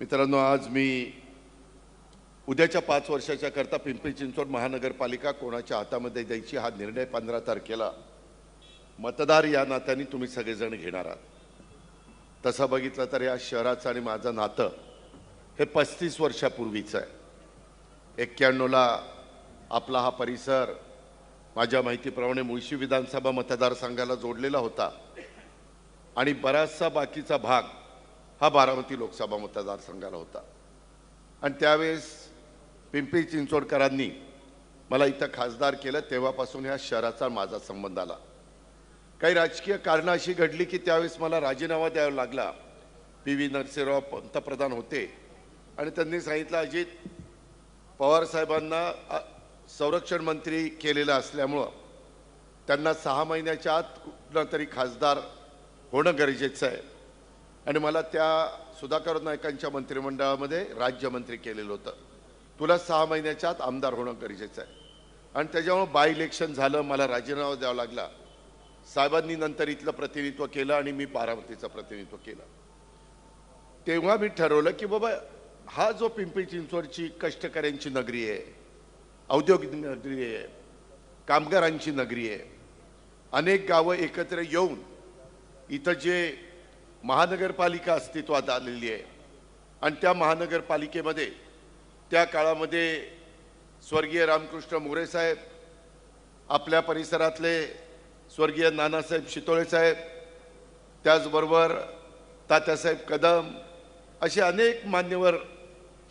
मित्रांनो, आज मी उद्याच्या 5 वर्षाच्या करता पिंपरी चिंचवड महानगरपालिका कोणाच्या हातामध्ये द्यायची हा निर्णय 15 तारखेला मतदार या नात्याने तुम्ही सगळेजण घेणार आहात। तसं बघितलं तर या शहराचं आणि माझं नातं हे 35 वर्षापूर्वीचं आहे। 91ला आपला हा परिसर माझ्या माहितीप्रमाणे मुळशी विधानसभा मतदारसंघाला जोडलेला होता आणि बराचसा बाकीचा भाग हा बारामती लोकसभा मतदारसंघाला होता। आणि त्यावेळेस पिंपरी चिंचवडकरांनी मला इथं खासदार केलं, तेव्हापासून ह्या शहराचा माझा संबंध आला। काही राजकीय कारणं अशी घडली की त्यावेळेस मला राजीनामा द्यावा लागला। पी.व्ही. नरसिंहराव पंतप्रधान होते आणि त्यांनी सांगितलं अजित पवार साहेबांना संरक्षण मंत्री केलेलं असल्यामुळं त्यांना 6 महिन्याच्या आत कुठला तरी खासदार होणं गरजेचं आहे आणि मला त्या सुधाकर नायकांच्या मंत्रिमंडळामध्ये राज्यमंत्री केलेलं होतं। तुला 6 महिन्याच्या आत आमदार होणं गरजेचं आहे आणि त्याच्यामुळे बाय इलेक्शन झालं, मला राजीनामा द्यावा लागला। साहेबांनी नंतर इथलं प्रतिनिधित्व केलं आणि मी बारामतीचं प्रतिनिधित्व केलं। तेव्हा मी ठरवलं की बाबा हा जो पिंपरी चिंचवडची कष्टकऱ्यांची नगरी आहे, औद्योगिक नगरी आहे, कामगारांची नगरी आहे, अनेक गावं एकत्र येऊन इथं जे महानगरपालिका अस्तित्वात आलेली आहे आणि त्या महानगरपालिकेमध्ये त्या काळामध्ये स्वर्गीय रामकृष्ण मोरे साहेब, आपल्या परिसरातले स्वर्गीय नानासाहेब शितोळे साहेब, त्याचबरोबर तात्यासाहेब कदम असे अनेक मान्यवर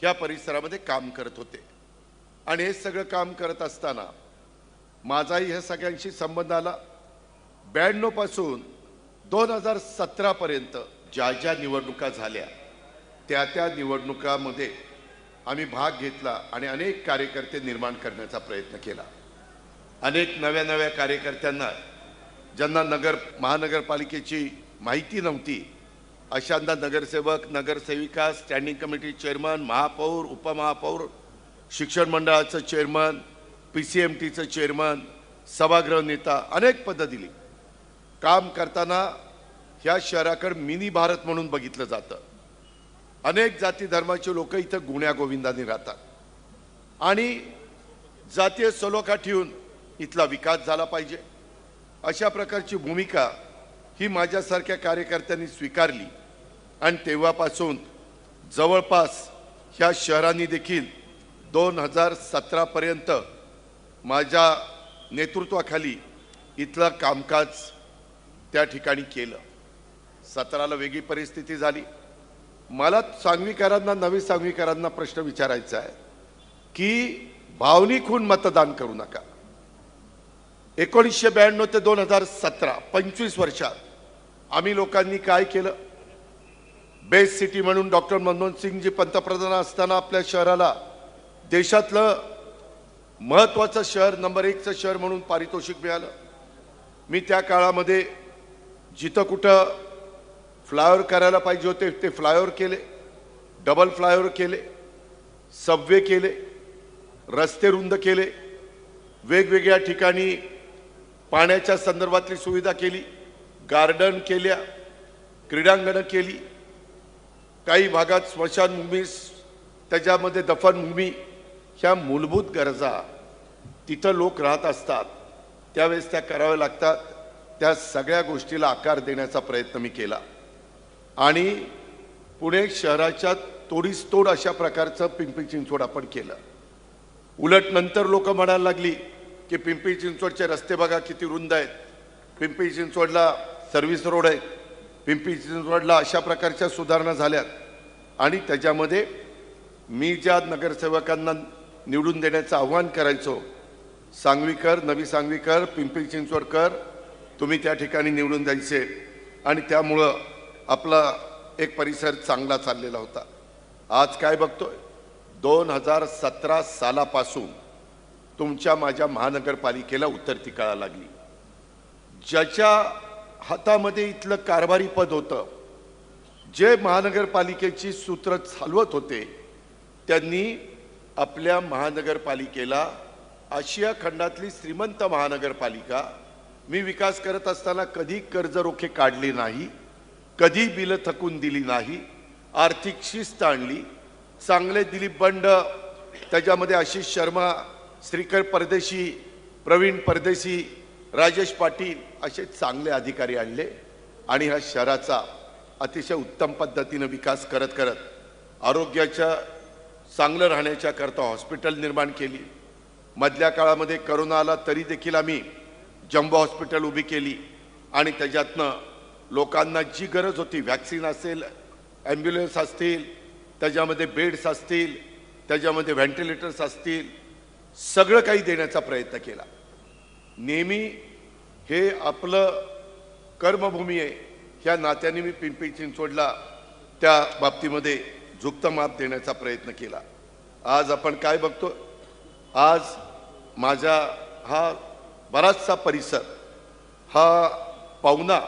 ह्या परिसरामध्ये काम करत होते। आणि हे सगळं काम करत असताना माझाही ह्या सगळ्यांशी संबंध आला। 92 पासून 2017 पर्यंत ज्या ज्या निवडणुका झाल्या त्या निवडणुकामध्ये आम्ही भाग घेतला आणि अनेक कार्यकर्ते निर्माण करण्याचा प्रयत्न केला। अनेक नव्या कार्यकर्त्यांना ज्यांना महानगरपालिकेची माहिती नव्हती अशांना नगरसेवक, नगरसेविका, स्टँडिंग कमिटी चेअरमन, महापौर, उपमहापौर, शिक्षण मंडळाचं चेअरमन, PCMTचं चेअरमन, सभागृह नेता अनेक पदं दिली। काम करताना ह्या शहराकडे मिनी भारत म्हणून बघितलं जातं। अनेक जाती धर्माचे लोक इथं गुण्या गोविंदाने राहतात आणि जातीय सलोखा ठेवून इथला विकास झाला पाहिजे अशा प्रकारची भूमिका ही माझ्यासारख्या कार्यकर्त्यांनी स्वीकारली आणि तेव्हापासून जवळपास ह्या शहरांनी देखील 2017 पर्यंत माझ्या नेतृत्वाखाली इथलं कामकाज त्या ठिकाणी केलं। 17ला वेगळी परिस्थिती झाली। मला सांगवीकरांना, नवी सांगवीकरांना प्रश्न विचारायचा आहे की भावनिक होऊन मतदान करू नका। 1992 ते 2017 25 वर्षात आम्ही लोकांनी काय केलं? बेस्ट सिटी म्हणून डॉक्टर मनमोहन सिंगजी पंतप्रधान असताना आपल्या शहराला देशातलं महत्त्वाचं शहर, नंबर 1चं शहर म्हणून पारितोषिक मिळालं। मी त्या काळामध्ये जिथं कुठं फ्लायओव्हर करायला पाहिजे होते ते फ्लायओव्हर केले, डबल फ्लायओव्हर केले, सबवे केले, रस्ते रुंद केले, वेगवेगळ्या ठिकाणी पाण्याच्या संदर्भातली सुविधा केली, गार्डन केल्या, क्रीडांगणं केली, काही भागात स्मशानभूमी, त्याच्यामध्ये दफनभूमी, ह्या मूलभूत गरजा तिथं लोक राहत असतात त्यावेळेस त्या कराव्या लागतात। त्या सगळ्या गोष्टीला आकार देण्याचा प्रयत्न मी केला आणि पुणे शहराच्या तोडीस तोड अशा प्रकारचं पिंपरी चिंचवड आपण केलं। उलट नंतर लोक म्हणायला लागली की पिंपरी चिंचवडचे रस्ते बघा किती रुंद आहेत, पिंपरी चिंचवडला सर्व्हिस रोड आहेत, पिंपरी चिंचवडला अशा प्रकारच्या सुधारणा झाल्यात। आणि त्याच्यामध्ये मी ज्या नगरसेवकांना निवडून देण्याचं आव्हान करायचो, सांगवीकर, नवी सांगवीकर, पिंपरी चिंचवडकर, तुम्ही त्या ठिकाणी निवडून द्यायचे आणि त्यामुळं आपला एक परिसर चांगला चाललेला होता। आज काय बघतोय? 2017 सालापासून तुमच्या माझ्या महानगरपालिकेला उतरती कळा लागली। ज्याच्या हातामध्ये इथलं कारभारी पद होतं, जे महानगरपालिकेची सूत्र चालवत होते, त्यांनी आपल्या महानगरपालिकेला आशिया खंडातली श्रीमंत महानगरपालिका, मी विकास करत असताना कधी कर्ज रोखे काढले नाही, कधी बिलं थकून दिली नाही आर्थिक शिस्त आणली, चांगले दिलीप बंड, त्याच्यामध्ये आशिष शर्मा, श्रीकर परदेशी, प्रवीण परदेशी, राजेश पाटील असे चांगले अधिकारी आणले आणि ह्या शहराचा अतिशय उत्तम पद्धतीने विकास करत करत आरोग्याच्या चांगलं राहण्याच्या करता हॉस्पिटल निर्माण केली। मधल्या काळामध्ये करोना आला तरी देखील आम्ही जम्बो हॉस्पिटल उभी केली आणि त्याच्यातनं लोकांना जी गरज होती, वॅक्सिन असेल, ॲम्ब्युलन्स असतील, त्याच्यामध्ये बेड्स असतील, त्याच्यामध्ये व्हेंटिलेटर्स असतील, सगळं काही देण्याचा प्रयत्न केला। नेहमी हे आपलं कर्मभूमी आहे ह्या नात्याने मी पिंपरी चिंचवडला त्या बाबतीमध्ये झुकतं माप देण्याचा प्रयत्न केला। आज आपण काय बघतो, आज माझा हा बराचसा परिसर हा पवना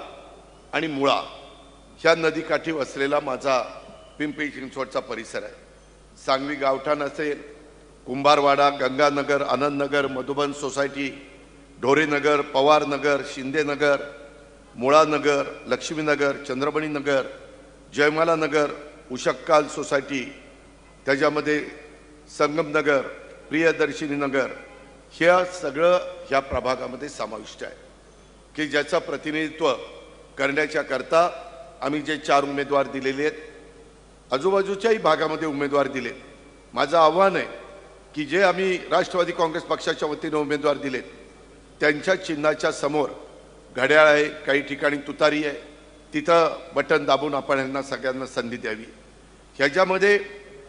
आणि मुळा ह्या नदीकाठी वसलेला माझा पिंपरी चिंचवडचा परिसर आहे। सांगवी गावठाण असेल, कुंभारवाडा, गंगानगर, आनंदनगर, मधुबन सोसायटी, ढोरेनगर, पवारनगर, शिंदेनगर, मुळानगर, लक्ष्मीनगर, चंद्रमणी नगर, जयमाला नगर, उशक्काल सोसायटी, त्याच्यामध्ये संगमनगर, प्रियदर्शिनी नगर, ह्या सगळं ह्या प्रभागामध्ये समाविष्ट आहे की ज्याचं प्रतिनिधित्व करण्याच्या करता आम्ही जे 4 उमेदवार दिलेले आहेत, आजूबाजूच्याही भागामध्ये उमेदवार दिले। माझं आव्हान आहे की जे आम्ही राष्ट्रवादी काँग्रेस पक्षाच्या वतीने उमेदवार दिलेत त्यांच्या चिन्हाच्या समोर घड्याळ आहे, काही ठिकाणी तुतारी आहे, तिथं बटन दाबून आपण यांना सगळ्यांना संधी द्यावी। ह्याच्यामध्ये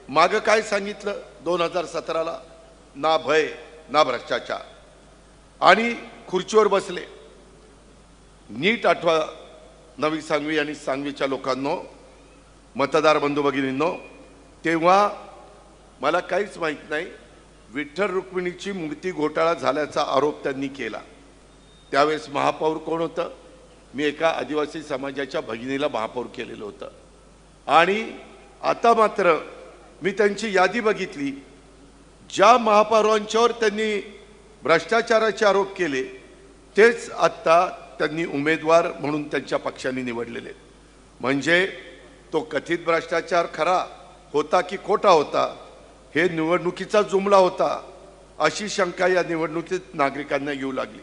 मागं काय सांगितलं 2017ला, ना भय ना भ्रष्टाचार, आणि खुर्चीवर बसले। नीट आठवा नवी सांगवी आणि सांगवीच्या लोकांनो, मतदार बंधू भगिनींनो, तेव्हा मला काहीच माहीत नाही, विठ्ठल रुक्मिणीची मूर्ती घोटाळा झाल्याचा आरोप त्यांनी केला। त्यावेळेस महापौर कोण होतं? मी एका आदिवासी समाजाच्या भगिनीला महापौर केलेलं होतं। आणि आता मात्र मी त्यांची यादी बघितली, ज्या महापौरांच्यावर त्यांनी भ्रष्टाचाराचे आरोप केले तेच आत्ता त्यांनी उमेदवार म्हणून त्यांच्या पक्षाने निवडलेले। म्हणजे तो कथित भ्रष्टाचार खरा होता की खोटा होता हे निवडणुकीचा जुमला होता अशी शंका या निवडणुकीत नागरिकांना येऊ लागली।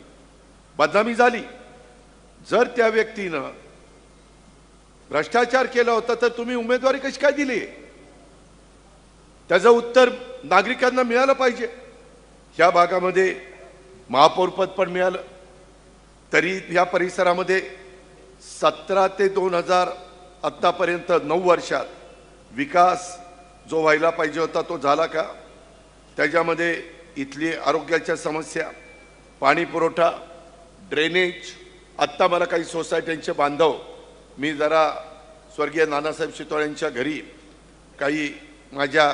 बदनामी झाली। जर त्या व्यक्तीनं भ्रष्टाचार केला होता तर तुम्ही उमेदवारी कशी काय दिली? त्याचं उत्तर नागरिकांना मिळालं पाहिजे। ह्या भागामध्ये महापौरपद पण मिळालं, तरी या परिसरामध्ये 17 ते 2000 आत्तापर्यंत 9 वर्षात विकास जो व्हायला पाहिजे होता तो झाला का? त्याच्यामध्ये इथली आरोग्याच्या समस्या, पाणी पुरवठा, ड्रेनेज, आत्ता मला काही सोसायट्यांचे बांधव, मी जरा स्वर्गीय नानासाहेब शितोळेंच्या घरी काही माझ्या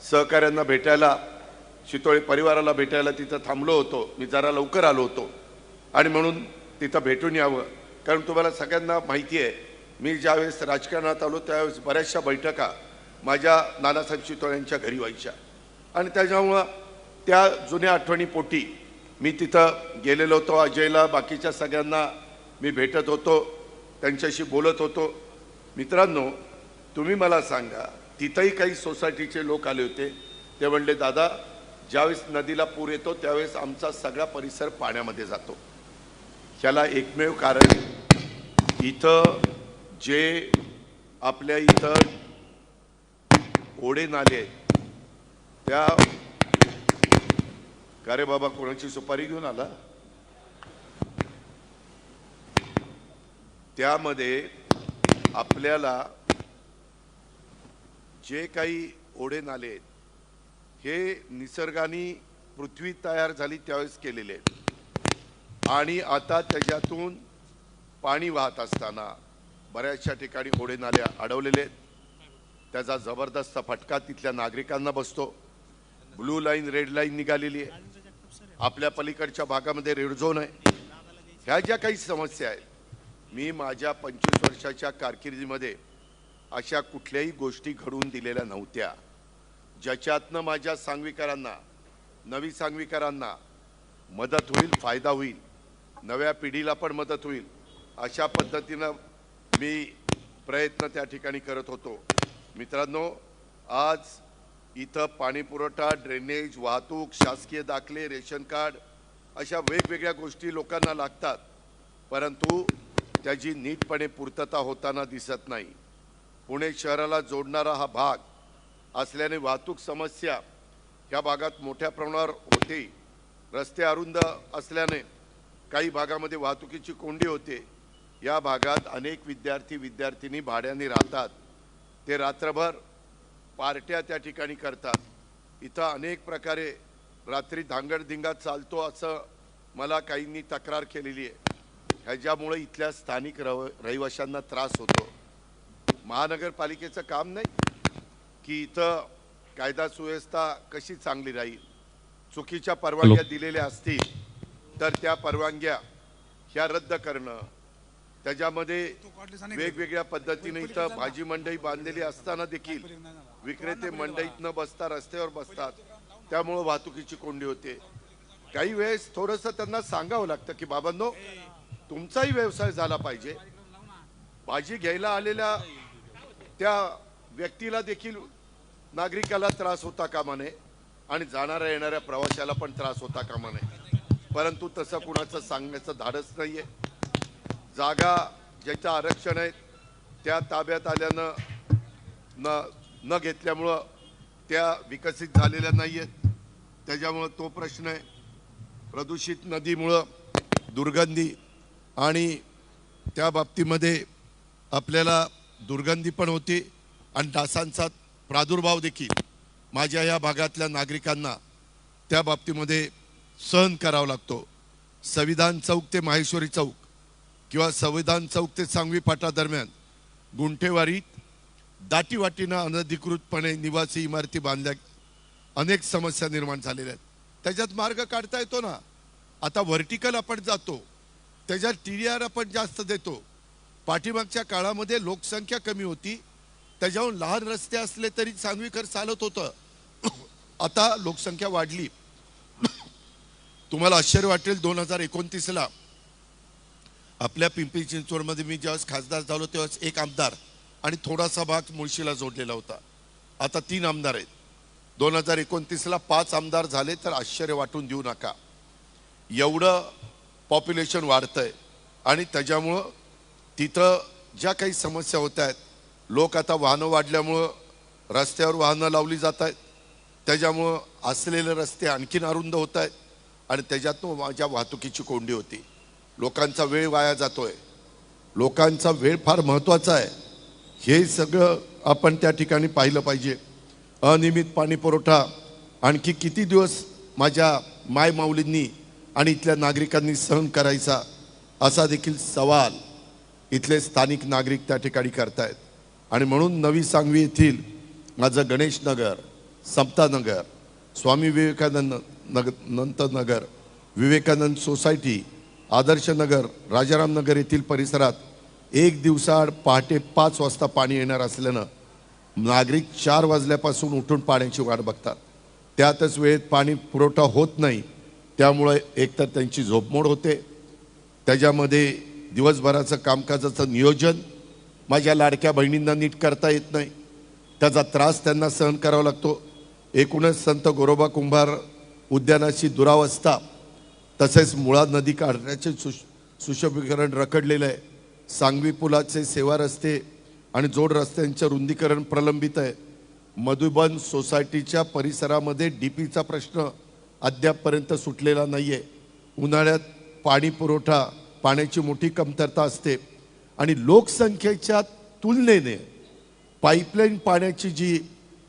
सहकाऱ्यांना भेटायला, शितोळे परिवाराला भेटायला तिथं थांबलो होतो। मी जरा लवकर आलो होतो आणि म्हणून तिथं भेटून यावं, कारण तुम्हाला सगळ्यांना माहिती आहे मी ज्यावेळेस राजकारणात आलो त्यावेळेस बऱ्याचशा बैठका माझ्या नानासाहेब शितोळेंच्या घरी व्हायच्या आणि त्याच्यामुळं त्या जुन्या आठवणीपोटी मी तिथं गेलेलो होतो। अजयला, बाकीच्या सगळ्यांना मी भेटत होतो, त्यांच्याशी बोलत होतो। मित्रांनो, तुम्ही मला सांगा, तिथंही काही सोसायटीचे लोक आले होते, ते म्हणले दादा ज्यावेळेस नदीला पूर येतो त्यावेळेस आमचा सगळा परिसर पाण्यामध्ये जातो। ह्याला एकमेव कारण इथं जे आपल्या इथं ओढे नाले आहेत त्या, का रे बाबा कोणाची सुपारी घेऊन आला? त्यामध्ये आपल्याला जे काही ओढे नाले आहेत हे निसर्गाने पृथ्वी तयार झाली त्यावेळेस केलेले आहेत आणि आता त्याच्यातून पाणी वाहत असताना बऱ्याचशा ठिकाणी ओढे नाले अडवलेले आहेत। त्याचा जबरदस्त फटका तिथल्या नागरिकांना बसतो। ब्लू लाईन, रेड लाईन निघालेली आहे। आपल्या पलीकडच्या भागामध्ये रेड झोन आहे। ह्या ज्या काही समस्या आहेत, मी माझ्या 25 वर्षाच्या कारकिर्दीमध्ये अशा कुठल्याही गोष्टी घडवून दिलेल्या नव्हत्या ज्याच्यातनं माझ्या सांगवीकरांना, नवी सांगवीकरांना मदत होईल, फायदा होईल, नव्या पिढीला पण मदत होईल अशा पद्धतीनं मी प्रयत्न त्या ठिकाणी करत होतो। मित्रांनो, आज इथं पाणी पुरवठा, ड्रेनेज, वाहतूक, शासकीय दाखले, रेशन कार्ड अशा वेगवेगळ्या गोष्टी लोकांना लागतात, परंतु त्याची नीटपणे पूर्तता होताना दिसत नाही. पुणे शहराला जोडणारा हा भाग असल्याने वाहतूक समस्या या भागात मोठ्या प्रमाणावर होते. रस्ते अरुंद असल्याने काही भागामध्ये वाहतुकीची कोंडी होते. या भागात अनेक विद्यार्थी भाड्याने राहतात. ते रात्रभर पार्ट्या त्या ठिकाणी करतात. इथं अनेक प्रकारे रात्री धांगडधिंगा चालतो असं मला काहींनी तक्रार केलेली आहे. ह्याच्यामुळे इथल्या स्थानिक रहिवाशांना त्रास होतो. महानगरपालिकेचं काम नाही की इथं कायदा सुव्यवस्था कशी चांगली राहील. चुकीच्या परवानग्या दिलेल्या असतील तर त्या परवानग्या ह्या रद्द करणं, त्याच्यामध्ये वेगवेगळ्या पद्धतीने इथं भाजी मंडई बांधलेली असताना देखील विक्रेते मंडईत न बसता रस्त्यावर बसतात, त्यामुळे वाहतुकीची कोंडी होते. काही वेळेस थोडंसं त्यांना सांगावं लागतं की बाबांनो, तुमचाही व्यवसाय झाला पाहिजे. भाजी घ्यायला आलेल्या त्या व्यक्तीला देखील नागरिकाला त्रास होता कामा नये आणि जाणाऱ्या येणाऱ्या प्रवाशाला पण त्रास होता कामा नये. परंतु तसं कुणाचं सांगण्याचं धाडस नाहीये. जागा ज्याचं आरक्षण आहे त्या ताब्यात आल्यानं न घेतल्यामुळं त्या विकसित झालेल्या नाही आहेत, त्याच्यामुळं तो प्रश्न आहे. प्रदूषित नदीमुळं दुर्गंधी आणि त्या बाबतीमध्ये आपल्याला दुर्गंधी पण होती आणि डासांचा प्रादुर्भाव देखील माझ्या या भागातल्या नागरिकांना त्या बाबतीमध्ये सहन करावा लागतो. संविधान चौक ते माहेश्वरी चौक किंवा संविधान चौक ते सांगवी फाटा दरम्यान गुंठेवारीत दाटीवाटीनं अनधिकृतपणे निवासी इमारती बांधल्या, अनेक समस्या निर्माण झालेल्या आहेत. त्याच्यात मार्ग काढता येतो ना. आता व्हर्टिकल आपण जातो, त्याच्यात TDR आपण जास्त देतो. पाठीमागच्या काळामध्ये लोकसंख्या कमी होती, त्याच्याहून लहान रस्ते असले तरी सांगवीकर चालत होतं. आता लोकसंख्या वाढली. तुम्हाला आश्चर्य वाटेल, 2029ला आपल्या पिंपरी चिंचवडमध्ये मी ज्यावेळेस खासदार झालो तेव्हा एक आमदार आणि थोडासा भाग मुळशीला जोडलेला होता. आता 3 आमदार आहेत. 2029ला 5 आमदार झाले तर आश्चर्य वाटून देऊ नका. एवढं पॉप्युलेशन वाढतंय आणि त्याच्यामुळं तिथं ज्या काही समस्या होत आहेत, लोक आता वाहनं वाढल्यामुळं रस्त्यावर वाहनं लावली जात आहेत, त्याच्यामुळं असलेले रस्ते आणखीन अरुंद होत आहेत आणि त्याच्यातून माझ्या वाहतुकीची कोंडी होती. लोकांचा वेळ वाया जातोय. लोकांचा वेळ फार महत्त्वाचा आहे. हे सगळं आपण त्या ठिकाणी पाहिलं पाहिजे. अनियमित पाणी पुरवठा आणखी किती दिवस माझ्या मायमाऊलींनी आणि इथल्या नागरिकांनी सहन करायचा, असा देखील सवाल इथले स्थानिक नागरिक त्या ठिकाणी करतायत. आणि म्हणून नवी सांगवी येथील माझं गणेश नगर, समता नगर, स्वामी विवेकानंद नगर, विवेकानंद सोसायटी, आदर्श नगर, राजाराम नगर येथील परिसरात एक दिवसाआड पहाटे 5 वाजता पाणी येणार असल्यानं नागरिक 4 वाजल्यापासून उठून पाण्याची वाट बघतात. त्यातच वेळेत पाणी पुरवठा होत नाही, त्यामुळे एकतर त्यांची झोपमोड होते, त्याच्यामध्ये दिवसभराचं कामकाजाचं नियोजन माझ्या लाडक्या बहिणींना नीट करता येत नाही, त्याचा त्रास त्यांना सहन करावा लागतो. एकूणच संत गोरोबा कुंभार उद्यानाची दुरावस्था, तसेच मुळा नदी काढण्याचे सुशोभीकरण रखडलेलं आहे. सांगवी पुलाचे सेवा रस्ते आणि जोड रस्त्यांचे रुंदीकरण प्रलंबित आहे. मधुबन सोसायटीच्या परिसरामध्ये DPचा प्रश्न अद्यापपर्यंत सुटलेला नाही आहे. उन्हाळ्यात पाणी पुरवठा, पाण्याची मोठी कमतरता असते आणि लोकसंख्येच्या तुलनेने पाईपलाईन पाण्याची जी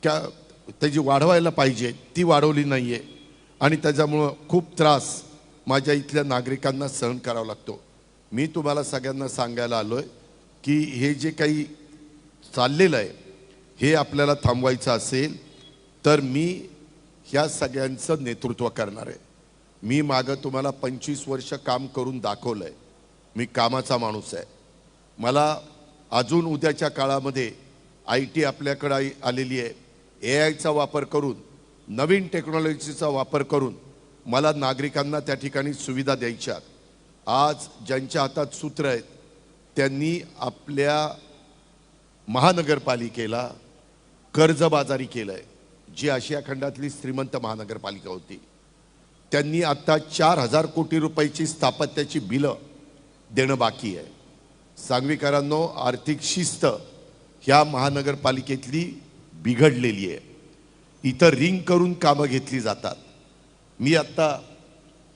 त्याची वाढवायला पाहिजे ती वाढवली नाही आहे आणि त्याच्यामुळं खूप त्रास माझ्या इथल्या नागरिकांना सहन करावा लागतो. मी तुम्हाला सगळ्यांना सांगायला आलोय की हे जे काही चाललेलं आहे हे आपल्याला थांबवायचं असेल तर मी ह्या सगळ्यांचं नेतृत्व करणार आहे. मी मागं तुम्हाला 25 वर्ष काम करून दाखवलं आहे. मी कामाचा माणूस आहे. मला अजून उद्याच्या काळामध्ये IT आपल्याकडे आलेली आहे. AIचा वापर करून, नवीन टेक्नॉलॉजीचा वापर करून मला नागरिकांना त्या ठिकाणी सुविधा द्यायच्या. आज ज्यांच्या हातात सूत्र आहेत त्यांनी आपल्या महानगरपालिकेला कर्जबाजारी केलंय. जी आशिया खंडातली श्रीमंत महानगरपालिका होती त्यांनी आता 4,000 कोटी रुपयाची स्थापत्याची बिलं देणं बाकी आहे. सांगवीकरांनो, आर्थिक शिस्त ह्या महानगरपालिकेतली बिघडलेली आहे. इथं रिंग करून कामं घेतली जातात. मी आत्ता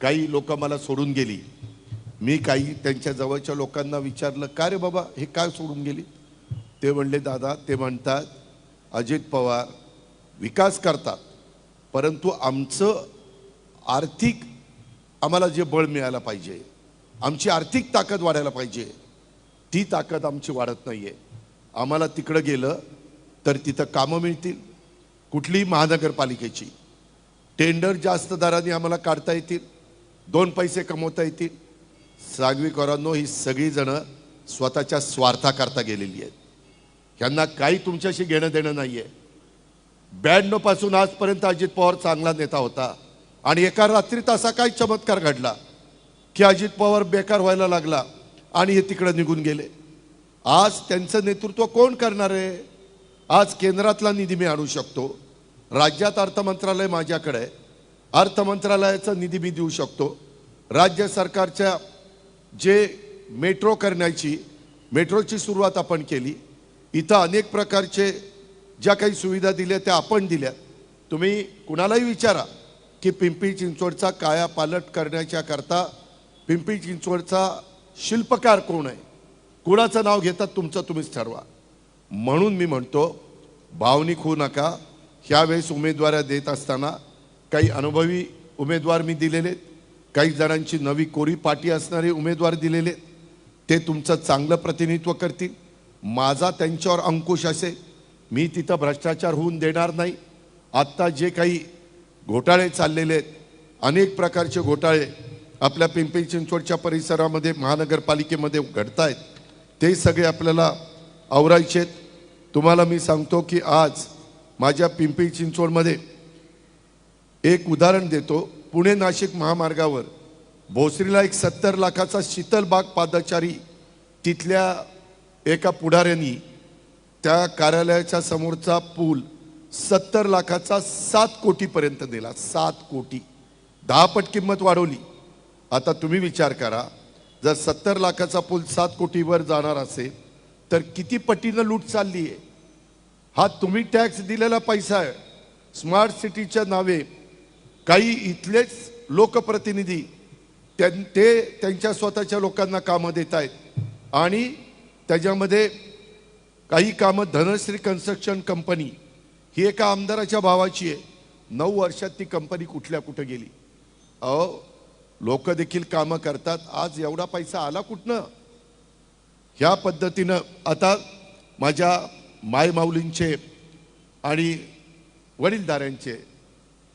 काही लोक मला सोडून गेली. मी काही त्यांच्या जवळच्या लोकांना विचारलं, का रे बाबा हे काय सोडून गेली? ते म्हणले, दादा ते म्हणतात अजित पवार विकास करतात परंतु आमचं आर्थिक आम्हाला जे बळ मिळायला पाहिजे, आमची आर्थिक ताकद वाढायला पाहिजे, ती ताकद आमची वाढत नाही आहे. आम्हाला तिकडं गेलं तर तिथं कामं मिळतील. कुठलीही महानगरपालिकेची टेंडर जास्त दराने आम्हाला काढता येतील, 2 पैसे कमवता येतील. सांगवीकरांनो, ही सगळीजणं स्वतःच्या स्वार्थाकरता गेलेली आहेत. ह्यांना काही तुमच्याशी घेणं देणं नाही आहे. 92 पासून आजपर्यंत अजित पवार चांगला नेता होता आणि एका रात्रीत असा काय चमत्कार घडला की अजित पवार बेकार व्हायला लागला आणि हे तिकडे निघून गेले. आज त्यांचं नेतृत्व कोण करणार आहे? आज केंद्रातला निधी मी आणू शकतो, राज्यात अर्थमंत्रालय माझ्याकडे आहे, अर्थमंत्रालयाचा निधी मी देऊ शकतो. राज्य सरकारच्या जे मेट्रोची सुरुवात आपण केली. इथं अनेक प्रकारचे ज्या काही सुविधा दिल्या त्या आपण दिल्या. तुम्ही कुणालाही विचारा की पिंपरी चिंचवडचा कायापालट करण्याच्या करता पिंपरी चिंचवडचा शिल्पकार कोण आहे, कुणाचं नाव घेतात तुमचं तुम्हीच ठरवा. म्हणून मी म्हणतो, भावनिक होऊ नका. ह्यावेळेस उमेदवार देत असताना काही अनुभवी उमेदवार मी दिलेले, काही जणांची नवी कोरी पाटी असणारे उमेदवार दिलेले, ते तुमचं चांगलं प्रतिनिधित्व करतील. माझा त्यांच्यावर अंकुश असेल. मी तिथं भ्रष्टाचार होऊन देणार नाही. आत्ता जे काही घोटाळे चाललेले आहेत, अनेक प्रकारचे घोटाळे आपल्या पिंपरी चिंचवडच्या परिसरामध्ये महानगरपालिकेमध्ये घडत आहेत, ते सगळे आपल्याला आवरायचे आहेत. तुम्हाला मी सांगतो की आज माझ्या पिंपरी चिंचवडमध्ये एक उदाहरण देतो. पुणे नाशिक महामार्गावर भोसरीला एक 70 लाखाचा शीतलबाग पादचारी तिथल्या एका पुढाऱ्यांनी त्या कार्यालयाच्या समोरचा पूल 70 लाखाचा 7 कोटीपर्यंत दिला. 7 कोटी, 10 पट किंमत वाढवली. आता तुम्ही विचार करा, जर 70 लाखाचा पूल 7 कोटीवर जाणार असेल तर किती पटीनं लूट चालली आहे. हा तुम्ही टॅक्स दिलेला पैसा आहे. स्मार्ट सिटीच्या नावे काही इथलेच लोकप्रतिनिधी ते त्यांच्या स्वतःच्या लोकांना कामं देत आहेत आणि त्याच्यामध्ये काही कामं धनश्री कन्स्ट्रक्शन कंपनी ही एका आमदाराच्या भावाची आहे. 9 वर्षात ती कंपनी कुठे गेली. लोक देखील कामं करतात. आज एवढा पैसा आला कुठनं? ह्या पद्धतीनं आता माझ्या मायमाऊलींचे आणि वडीलधाऱ्यांचे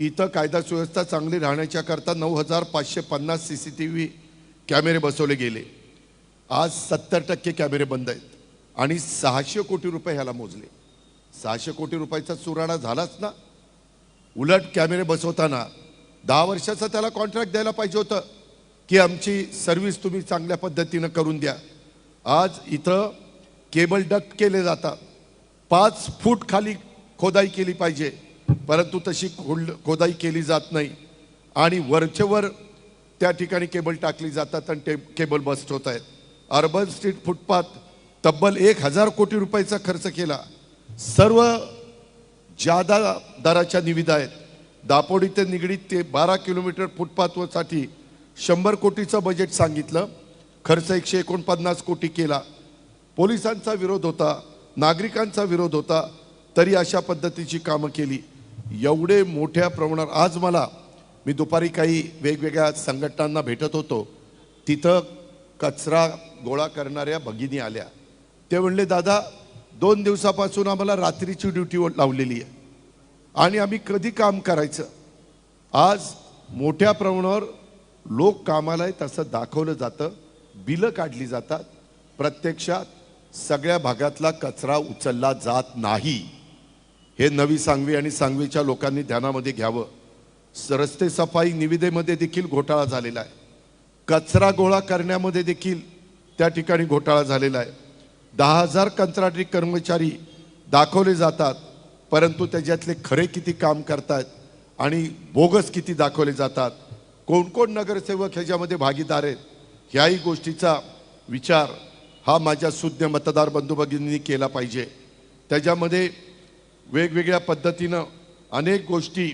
इथं कायदा सुव्यवस्था चांगली राहण्याच्या करता 9,550 CCTV कॅमेरे बसवले गेले. आज 70% कॅमेरे बंद आहेत आणि 600 कोटी रुपये ह्याला मोजले. 600 कोटी रुपयाचा चुराडा झालाच ना. उलट कॅमेरे बसवताना 10 वर्षाचा त्याला कॉन्ट्रॅक्ट द्यायला पाहिजे होतं की आमची सर्व्हिस तुम्ही चांगल्या पद्धतीनं करून द्या. आज इथं केबल डक्ट केले जातात. 5 फूट खाली खोदाई केली पाहिजे, परंतु तशी खोदाई केली जात नाही आणि वरचेवर त्या ठिकाणी केबल टाकली जातात आणि ते केबल बस्ट होत आहेत. अर्बन स्ट्रीट फुटपाथ तब्बल 1,000 कोटी रुपयाचा खर्च केला. सर्व जादा दराच्या निविदा आहेत. दापोडी ते निगडीत ते 12 किलोमीटर फुटपाथसाठी 100 कोटीचं बजेट सांगितलं, खर्च 149 कोटी केला. पोलिसांचा विरोध होता, नागरिकांचा विरोध होता, तरी अशा पद्धतीची कामं केली. एवढे मोठ्या प्रमाणावर आज मी दुपारी काही वेगवेगळ्या संघटनांना भेटत होतो. तिथं कचरा गोळा करणाऱ्या भगिनी आल्या. ते म्हणले, दादा 2 दिवसापासून आम्हाला रात्रीची ड्युटी लावलेली आहे आणि आम्ही कधी काम करायचं. आज मोठ्या प्रमाणावर लोक कामाला आहेत असं दाखवलं जातं, बिलं काढली जातात. प्रत्यक्षात सगळ्या भागातला कचरा उचलला जात नाही. हे नवी सांगवी आणि सांगवीच्या लोकांनी ध्यानामध्ये घ्यावं. रस्ते सफाई निविदेमध्ये देखील घोटाळा झालेला आहे. कचरा गोळा करण्यामध्ये देखील त्या ठिकाणी घोटाळा झालेला आहे. 10,000 कंत्राटी कर्मचारी दाखवले जातात परंतु त्याच्यातले खरे किती काम करतात आणि बोगस किती दाखवले जातात, कोण कोण नगरसेवक ह्याच्यामध्ये भागीदार आहेत, ह्याही गोष्टीचा विचार हा माझ्या सुज्ञ मतदार बंधू भगिनींनी केला पाहिजे. त्याच्यामध्ये वेगवेगळ्या पद्धतीनं अनेक गोष्टी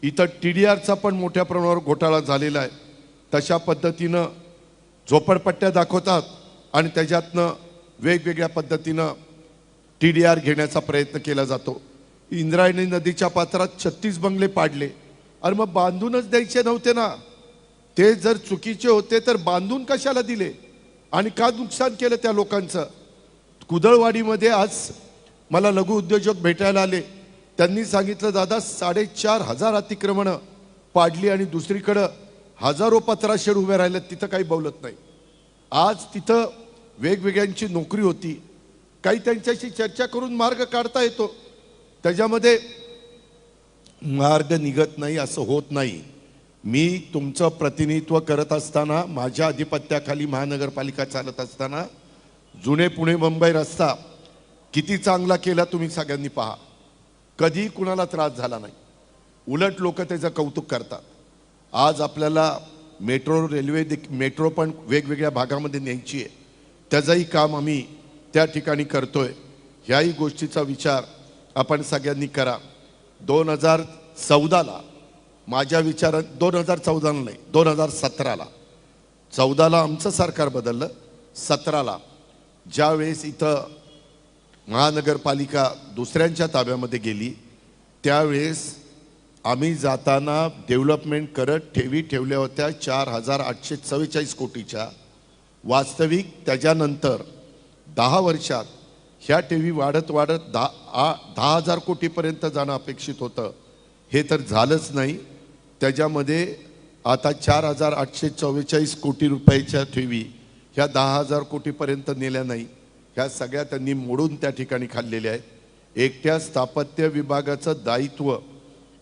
इथं TDRचा पण मोठ्या प्रमाणावर घोटाळा झालेला आहे. तशा पद्धतीनं झोपडपट्ट्या दाखवतात आणि त्याच्यातनं वेगवेगळ्या पद्धतीनं TDR घेण्याचा प्रयत्न केला जातो. इंद्रायणी नदीच्या पात्रात 36 बंगले पाडले. अरे मग बांधूनच द्यायचे नव्हते ना. ते जर चुकीचे होते तर बांधून कशाला दिले आणि का नुकसान केलं त्या लोकांचं. कुदळवाडीमध्ये आज मला लघु उद्योजक भेटायला आले. त्यांनी सांगितलं, दादा 4,500 अतिक्रमणं पाडली आणि दुसरीकडं हजारो पत्रा शेड उभे राहिले, तिथं काही बोलत नाही. आज तिथं वेगवेगळ्यांची नोकरी होती, काही त्यांच्याशी चर्चा करून मार्ग काढता येतो. त्याच्यामध्ये मार्ग निघत नाही असं होत नाही. मी तुमचं प्रतिनिधित्व करत असताना, माझ्या अधिपत्याखाली महानगरपालिका चालत असताना जुने पुणे मुंबई रस्ता किती चांगला केला तुम्ही सगळ्यांनी पहा. कधी कुणाला त्रास झाला नाही, उलट लोक त्याचं कौतुक करतात. आज आपल्याला मेट्रो पण वेगवेगळ्या भागामध्ये न्यायची आहे, त्याचंही काम आम्ही त्या ठिकाणी करतोय. ह्याही गोष्टीचा विचार आपण सगळ्यांनी करा. 2014ला माझ्या विचारात, 2014ला नाही 2017ला, 14ला आमचं सरकार बदललं, 17ला ज्यावेळेस इथं महानगरपालिका दुसऱ्यांच्या ताब्यामध्ये गेली, त्यावेळेस आम्ही जाताना डेव्हलपमेंट करत ठेवी ठेवल्या होत्या 4,844 कोटीच्या. वास्तविक त्याच्यानंतर 10 वर्षात ह्या ठेवी वाढत वाढत 10,000 कोटीपर्यंत जाणं अपेक्षित होतं. हे तर झालंच नाही. त्याच्यामध्ये आता 4,844 कोटी रुपयाच्या ठेवी ह्या 10,000 कोटीपर्यंत नेल्या नाही. ह्या सगळ्या त्यांनी मोडून त्या ठिकाणी खाल्लेल्या आहेत. एकट्या स्थापत्य विभागाचं दायित्व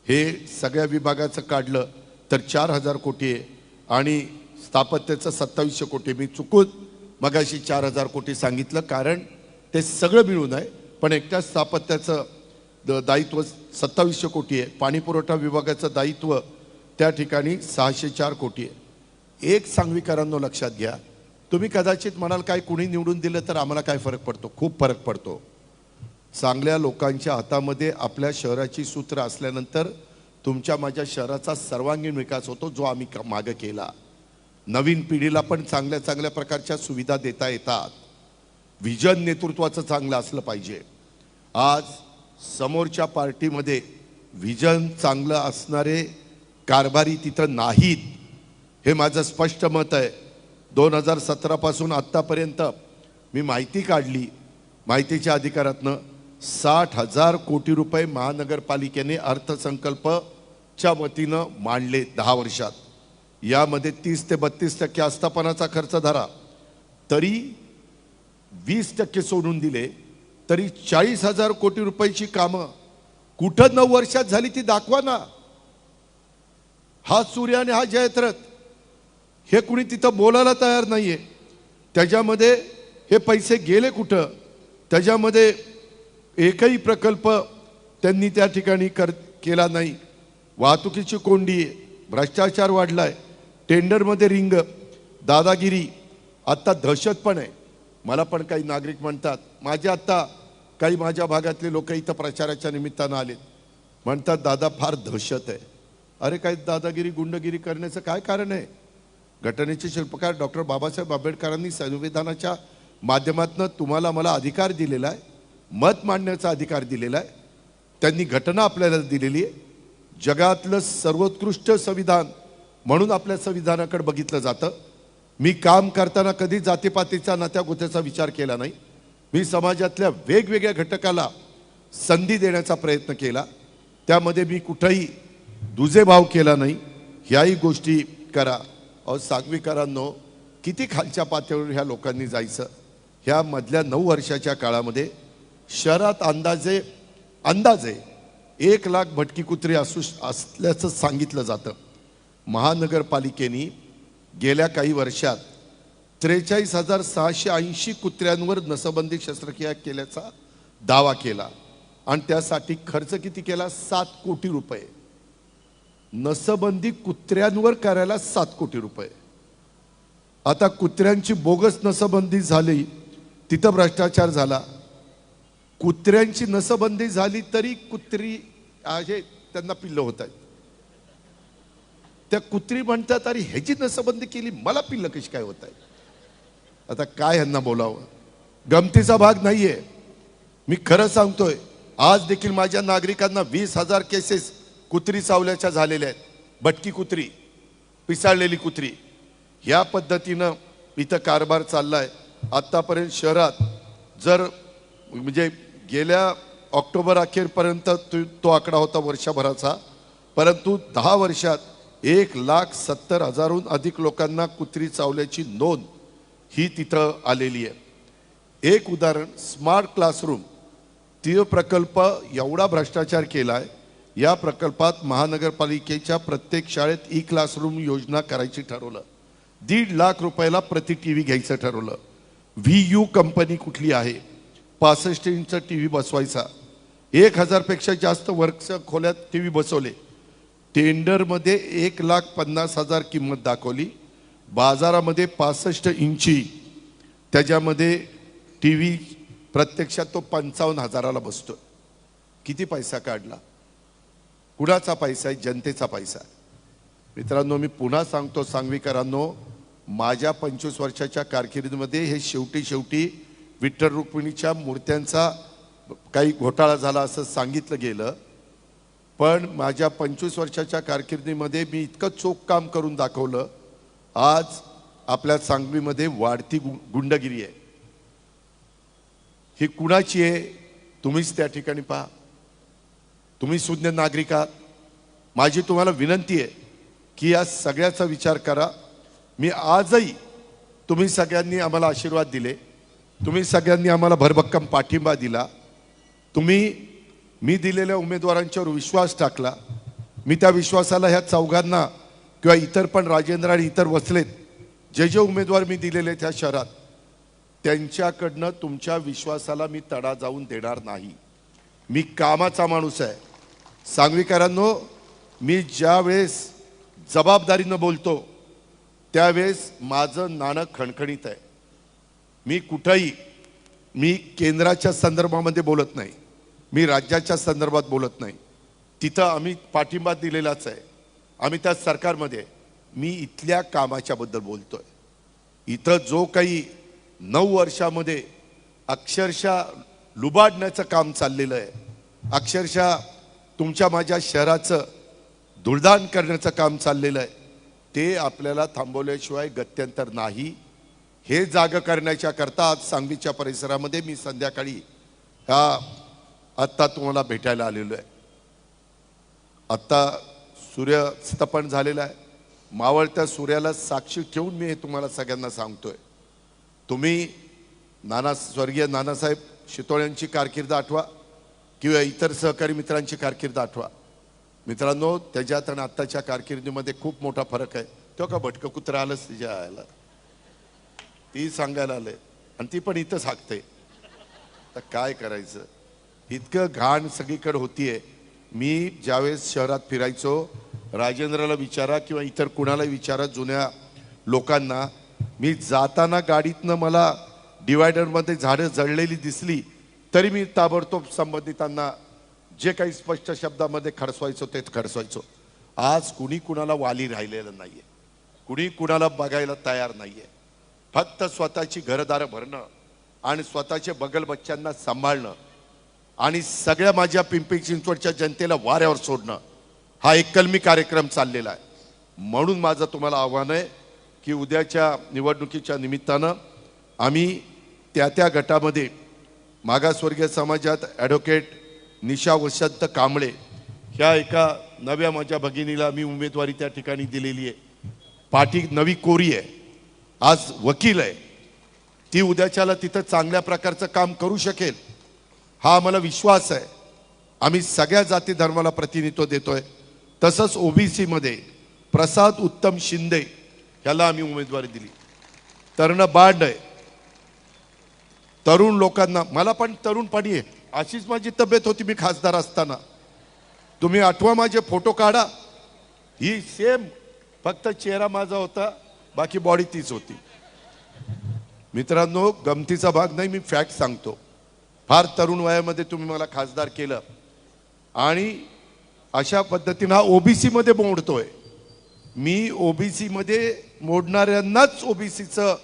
हे सगळ्या विभागाचं काढलं तर 4,000 कोटी आहे आणि स्थापत्याचं 2700 कोटी. मी चुकून मगाशी 4,000 कोटी सांगितलं, कारण ते सगळं मिळून आहे, पण एकट्या स्थापत्याचं दायित्व 2700 कोटी आहे. पाणी पुरवठा विभागाचं दायित्व त्या ठिकाणी 604 कोटी आहे. एक सांगवीकरांनो लक्षात घ्या, तुम्ही कदाचित म्हणाल काय कुणी निवडून दिलं तर आम्हाला काय फरक पडतो. खूप फरक पडतो. चांगल्या लोकांच्या हातामध्ये आपल्या शहराची सूत्र असल्यानंतर तुमच्या माझ्या शहराचा सर्वांगीण विकास होतो, जो आम्ही मागं केला. नवीन पिढीला पण चांगल्या चांगल्या प्रकारच्या सुविधा देता येतात. विजन नेतृत्वाचं चांगलं असलं पाहिजे. आज समोरच्या पार्टीमध्ये विजन चांगलं असणारे कारभारी तिथं नाहीत, हे माझं स्पष्ट मत आहे. 2017 पासून आत्तापर्यंत मी माहिती काढली, माहितीच्या अधिकारातनं 60,000 कोटी रुपये महानगरपालिकेने अर्थसंकल्पच्या वतीनं मांडले 10 वर्षात. यामध्ये 30 ते 32% आस्थापनाचा खर्च धरा, तरी 20% सोडून दिले, तरी 40,000 कोटी रुपयाची कामं कुठं 9 वर्षात झाली ती दाखवा ना. हा सूर्य आणि हा जयत्रथ हे कुणी तिथं बोलायला तयार नाहीये. त्याच्यामध्ये हे पैसे गेले कुठं, त्याच्यामध्ये एकही प्रकल्प त्यांनी त्या ठिकाणी केला नाही. वाहतुकीची कोंडी आहे, भ्रष्टाचार वाढलाय, टेंडरमध्ये रिंग, दादागिरी, आत्ता दहशत पण आहे. मला पण काही नागरिक म्हणतात, काही माझ्या भागातले लोक इथं प्रचाराच्या निमित्तानं आलेत, म्हणतात दादा फार दहशत आहे. अरे काय दादागिरी गुंडगिरी करण्याचं काय कारण आहे. घटनेचे शिल्पकार डॉक्टर बाबासाहेब आंबेडकरांनी संविधानाच्या माध्यमातून तुम्हाला मला अधिकार दिलेला आहे, मत मांडण्याचा अधिकार दिलेला आहे. त्यांनी घटना आपल्याला दिलेली आहे. जगातलं सर्वोत्कृष्ट संविधान म्हणून आपल्या संविधानाकडे बघितलं जातं. मी काम करताना कधी जातीपातीचा नात्या गोत्याचा विचार केला नाही. मी समाजातल्या वेगवेगळ्या घटकाला संधी देण्याचा प्रयत्न केला. त्यामध्ये मी कुठेही दुजेभाव केला नाही. ह्याही गोष्टी करा. सांगवीकरांनो, किती खालच्या पातळीवर ह्या लोकांनी जायचं. ह्या मधल्या 9 वर्षाच्या काळामध्ये शहरात अंदाजे 1 लाख भटकी कुत्रे असल्याचं सांगितलं जातं. महानगरपालिकेने गेल्या काही वर्षात 43,680 कुत्र्यांवर नसबंदी शस्त्रक्रिया केल्याचा दावा केला आणि त्यासाठी खर्च किती केला? 7 कोटी रुपये. नसबंदी कुत्र्यांवर करायला 7 कोटी रुपये. आता कुत्र्यांची बोगस नसबंदी झाली, तिथं भ्रष्टाचार झाला. कुत्र्यांची नसबंदी झाली तरी कुत्री आहे त्यांना पिल्लं होत आहेत. त्या कुत्री म्हणतात अरे ह्याची नसबंदी केली, मला पिल्लं कशी काय होत आहेत? आता काय यांना बोलावं? गमतीचा भाग नाहीये. मी खरं सांगतोय, आज देखील माझ्या नागरिकांना 20,000 केसेस कुत्री चावल्याच्या झालेल्या आहेत. भटकी कुत्री, पिसाळलेली कुत्री, ह्या पद्धतीनं इथं कारभार चाललाय. आतापर्यंत शहरात जर म्हणजे गेल्या ऑक्टोबर अखेरपर्यंत तो आकडा होता वर्षभराचा, परंतु 10 वर्षात 1,70,000हून अधिक लोकांना कुत्री चावल्याची नोंद ही तिथं आलेली आहे. एक उदाहरण, स्मार्ट क्लासरूम तो प्रकल्प एवढा भ्रष्टाचार केलाय. या प्रकल्पात महानगरपालिकेच्या प्रत्येक शाळेत ई क्लासरूम योजना करायची ठरवलं. 1.5 लाख रुपयाला प्रति टीव्ही घ्यायचं ठरवलं. VU कंपनी कुठली आहे, 65 इंच टीव्ही बसवायचा. 1,000 पेक्षा जास्त वर्ग खोल्यात टीव्ही बसवले. टेंडरमध्ये 1,50,000 किंमत दाखवली. बाजारामध्ये 65 इंची त्याच्यामध्ये टीव्ही प्रत्यक्षात तो 55,000ला बसतो. किती पैसा काढला? कुणाचा पैसा आहे? जनतेचा पैसा. मित्रांनो, मी पुन्हा सांगतो सांगवीकरांनो, माझ्या 25 वर्षाच्या कारकिर्दीमध्ये हे शेवटी विठ्ठल रुक्मिणीच्या मूर्त्यांचा काही घोटाळा झाला असं सांगितलं गेलं. पण माझ्या 25 वर्षाच्या कारकिर्दीमध्ये मी इतकं चोख काम करून दाखवलं. आज आपल्या सांगवीमध्ये वाढती गुंडगिरी आहे. ही कुणाची आहे? तुम्हीच त्या ठिकाणी पहा. तुम्ही सुज्ञ नागरिक आहात. माझी तुम्हाला विनंती आहे की या सगळ्याचा विचार करा. मी आजही, तुम्ही सगळ्यांनी आम्हाला आशीर्वाद दिले, तुम्ही सगळ्यांनी आम्हाला भरभक्कम पाठिंबा दिला, तुम्ही मी दिलेल्या उमेदवारांच्यावर विश्वास टाकला. मी त्या विश्वासाला ह्या चौघांना किंवा इतर पण राजेंद्र आणि इतर वसलेत जे उमेदवार मी दिलेले त्या शहरात, त्यांच्याकडनं तुमच्या विश्वासाला मी तडा जाऊन देणार नाही. मी कामाचा माणूस आहे. सांगवीकरांनो, मी ज्यावेळेस जबाबदारीनं बोलतो त्यावेळेस माझं नाणं खणखणीत आहे. मी कुठंही, मी केंद्राच्या संदर्भामध्ये बोलत नाही, मी राज्याच्या संदर्भात बोलत नाही. तिथं आम्ही पाठिंबा दिलेलाच आहे, आम्ही त्या सरकारमध्ये. मी इथल्या कामाच्या बद्दल बोलतोय. इथं जो काही 9 वर्षामध्ये अक्षरशः लुबाडण्याचं काम चाललेलं आहे, अक्षरशः तुमच्या माझ्या शहराचं धुळदाण करण्याचं काम चाललेलं आहे, ते आपल्याला थांबवल्याशिवाय गत्यंतर नाही. हे जाग करण्याच्या करता आज सांगलीच्या परिसरामध्ये मी संध्याकाळी आत्ता तुम्हाला भेटायला आलेलो आहे. आत्ता सूर्यस्तपन झालेला आहे. मावळत्या सूर्याला साक्षी ठेवून मी हे तुम्हाला सगळ्यांना सांगतोय. तुम्ही स्वर्गीय नानासाहेब शितोळ्यांची कारकीर्द आठवा किंवा इतर सहकारी मित्रांची कारकीर्द आठवा. मित्रांनो, त्याच्यात आणि आत्ताच्या कारकिर्दीमध्ये खूप मोठा फरक आहे. तो का भटकं कुत्रा आलंच तिच्या आयला, ती सांगायला आलंय आणि ती पण इथंच हाकते. तर काय करायचं? इतकं घाण सगळीकडे होतीये. मी ज्यावेळेस शहरात फिरायचो, राजेंद्रला विचारा किंवा इतर कुणाला विचारा, जुन्या लोकांना, मी जाताना गाडीतनं मला डिवायडरमध्ये झाडं जळलेली दिसली तरी मी ताबडतोब संबंधितांना जे काही स्पष्ट शब्दामध्ये खडसवायचो तेच खडसवायचो. आज कुणी कुणाला वाली राहिलेलं नाहीये, कुणी कुणाला बघायला तयार नाहीये. फक्त स्वतःची घरदारं भरणं आणि स्वतःचे बगल बच्च्यांना सांभाळणं आणि सगळ्या माझ्या पिंपरी चिंचवडच्या जनतेला वाऱ्यावर सोडणं, हा एक कलमी कार्यक्रम चाललेला आहे. म्हणून माझं तुम्हाला आव्हान आहे की उद्याच्या निवडणुकीच्या निमित्तानं आम्ही त्या गटामध्ये मागासवर्गीय समाजात ॲडव्होकेट निशा वसंत कांबळे ह्या एका नव्या माझ्या भगिनीला मी उमेदवारी त्या ठिकाणी दिलेली आहे. पाठी नवी कोरी आहे, आज वकील आहे. ती उद्याच्याला तिथं चांगल्या प्रकारचं काम करू शकेल, हा आम्हाला विश्वास आहे. आम्ही सगळ्या जाती धर्माला प्रतिनिधित्व देतोय. तसंच ओबीसी मध्ये प्रसाद उत्तम शिंदे ह्याला आम्ही उमेदवारी दिली. तरुण बांड आहे, तरुण लोकांना, मला पण तरुणपणी आहे, अशीच माझी तब्येत होती मी खासदार असताना. तुम्ही आठवा माझे फोटो काढा, ही सेम, फक्त चेहरा माझा होता, बाकी बॉडी तीच होती. मित्रांनो, गमतीचा भाग नाही, मी फॅक्ट सांगतो. फार तरुण वयामध्ये तुम्ही मला खासदार केलं आणि अशा पद्धतीनं ओबीसी मध्ये मोडतोय. मी ओबीसी मध्ये मोडणाऱ्यांनाच ओबीसीचं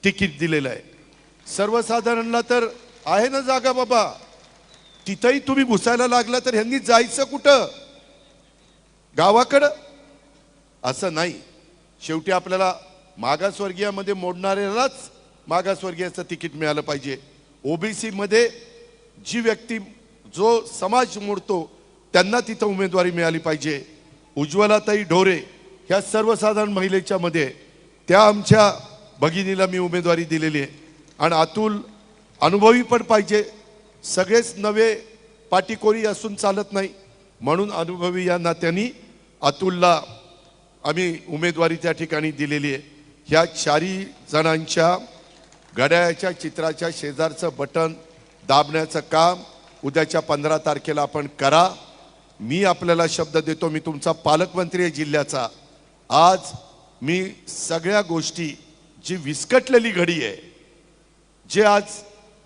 तिकीट दिलेलं आहे. सर्वसाधारणला तर आहे ना जागा बाबा, तिथंही तुम्ही घुसायला लागला तर ह्यांनी जायचं कुठं? गावाकडं? असं नाही. शेवटी आपल्याला मागासवर्गीयामध्ये मोडणाऱ्यालाच मागासवर्गीयाचं तिकीट मिळालं पाहिजे. ओबीसी मध्ये जी व्यक्ती, जो समाज मोडतो, त्यांना तिथं उमेदवारी मिळाली पाहिजे. उज्ज्वलाताई ढोरे ह्या सर्वसाधारण महिलेच्या मध्ये, त्या आमच्या भगिनीला मी उमेदवारी दिलेली आहे. आणि अतुल अनुभवी पण पाहिजे, सगळेच नवे पाटीकोरी असून चालत नाही, म्हणून अनुभवी या नात्याने अतुलला आम्ही उमेदवारी त्या ठिकाणी दिलेली आहे. ह्या चारी जणांच्या घड्याळाच्या चित्राच्या शेजारचं बटन दाबण्याचं काम उद्याच्या 15 तारखेला आपण करा. मी आपल्याला शब्द देतो, मी तुमचा पालकमंत्री आहे जिल्ह्याचा. आज मी सगळ्या गोष्टी, जी विस्कटलेली घडी आहे, जे आज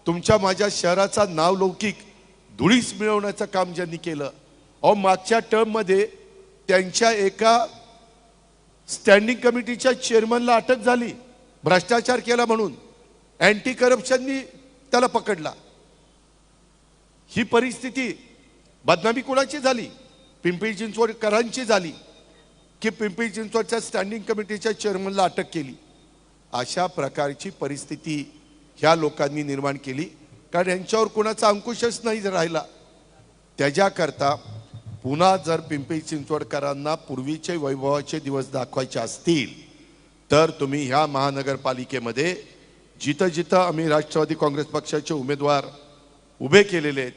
तुमच्या माझ्या शहराचा नावलौकिक धुळीस मिळवण्याचं काम ज्यांनी केलं, अहो मागच्या टर्ममध्ये त्यांच्या एका स्टँडिंग कमिटीच्या चेअरमनला अटक झाली, भ्रष्टाचार केला म्हणून. अँटी करप्शननी त्याला पकडला. ही परिस्थिती, बदनामी कुणाची झाली? पिंपरी चिंचवडकरांची झाली की पिंपरी चिंचवडच्या स्टँडिंग कमिटीच्या चेअरमनला अटक केली. अशा प्रकारची परिस्थिती ह्या लोकांनी निर्माण केली, कारण यांच्यावर कुणाचा अंकुशच नाही राहिला. त्याच्याकरता पुन्हा जर पिंपरी चिंचवडकरांना पूर्वीचे वैभवाचे दिवस दाखवायचे असतील तर तुम्ही ह्या महानगरपालिकेमध्ये जिथं जिथं आम्ही राष्ट्रवादी काँग्रेस पक्षाचे उमेदवार उभे केलेले आहेत,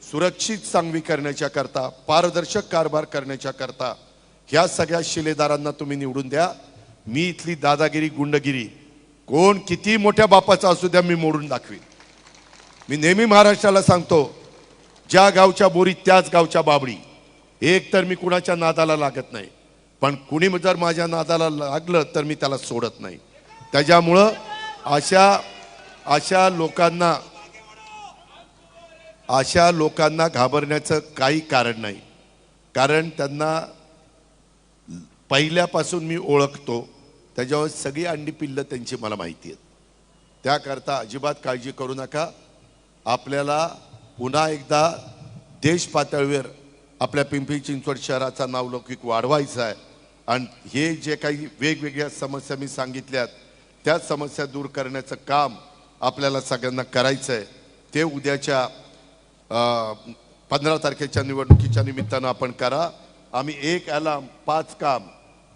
सुरक्षित सांगवी करण्याच्या करता, पारदर्शक कारभार करण्याच्या करता ह्या सगळ्या शिलेदारांना तुम्ही निवडून द्या. मी इथली दादागिरी, गुंडगिरी कोण किती मोठ्या बापाचा असू द्या, मी मोडून दाखवीन. मी नेहमी महाराष्ट्राला सांगतो, ज्या गावच्या बोरी त्याच गावच्या बाबडी. एक तर मी कुणाच्या नादाला लागत नाही, पण कुणी जर माझ्या नादाला लागलं तर मी त्याला सोडत नाही. त्याच्यामुळं अशा लोकांना घाबरण्याचं काही कारण नाही, कारण त्यांना पहिल्यापासून मी ओळखतो. त्याच्यावर सगळी अंडी पिल्लं त्यांची मला माहिती आहेत. त्याकरता अजिबात काळजी करू नका. आपल्याला पुन्हा एकदा देश पातळीवर आपल्या पिंपरी चिंचवड शहराचा नावलौकिक वाढवायचा आहे. आणि हे जे काही वेगवेगळ्या समस्या मी सांगितल्यात, त्या समस्या दूर करण्याचं काम आपल्याला सगळ्यांना करायचं आहे. ते उद्याच्या 15 तारखेच्या निवडणुकीच्या निमित्तानं आपण करा. आम्ही 1 अलार्म 5 काम,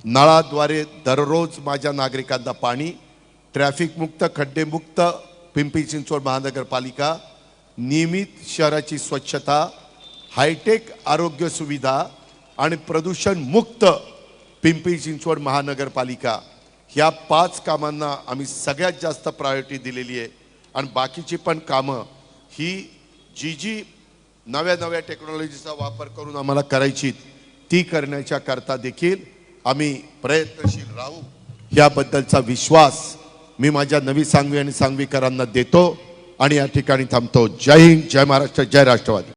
नळाद्वारे दररोज माझ्या नागरिकांना पाणी, ट्रॅफिक मुक्त, खड्डेमुक्त पिंपरी चिंचवड महानगरपालिका, नियमित शहराची स्वच्छता, हायटेक आरोग्य सुविधा आणि प्रदूषण मुक्त पिंपरी चिंचवड महानगरपालिका, ह्या 5 कामांना आम्ही सगळ्यात जास्त प्रायोरिटी दिलेली आहे. आणि बाकीची पण कामं ही जी नव्या टेक्नॉलॉजीचा वापर करून आम्हाला करायची, ती करण्याच्या करता देखील आम्ही प्रयत्नशील राहू, याबद्दलचा विश्वास मी माझ्या नवी सांगवी आणि सांगवीकरांना देतो आणि या ठिकाणी थांबतो. जय हिंद, जय महाराष्ट्र, जय राष्ट्रवादी.